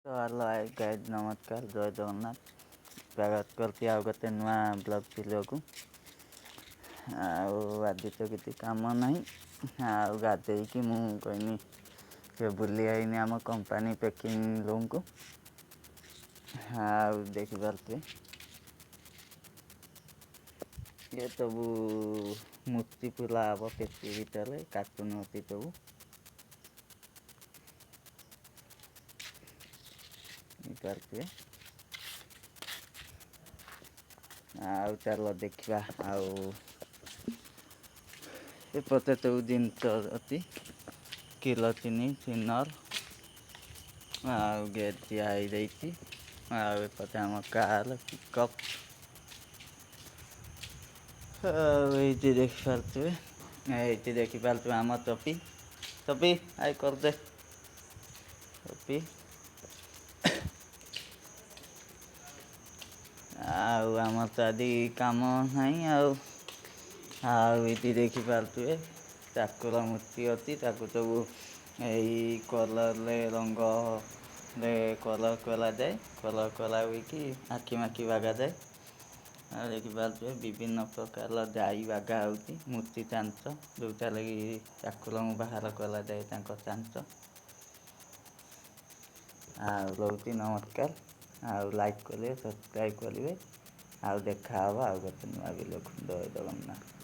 तो hello guys नमस्कार जय जगन्नाथ स्वागत करती आउ गोटे नुआ ब्लॉग वीडियो को आज तो किसी काम ना गाधे कि मुझे कहनी बुली आईनी आम कंपानी पैकिंग रूम को देखिपे ये सब मूर्ति फुला हम पेटी भीतर कार्टून होती सब पारे चल देखा आते सब जिनस अच्छी किलो चीनी सिनर गेट दिखाई आते आम कार पिकअप ये देखिपे ये देखिपे आम टोपी टोपी आई करदे टोपी आम तो आदि कम ना ये देखिपे ठाकुर मूर्ति अच्छी सब यही कलर रंग कलर कला जाए कलर कला कि आखि माखि बागा जाए देखिपे विभिन्न प्रकार जाई बागा होती मूर्ति चांच जोटा लगी ठाकुर बाहर कला जाए चांच रोटी नमस्कार लाइक करेंगे सब्सक्राइब करेंगे देखा गोटे नुआ वीडियो जय जगन्नाथ।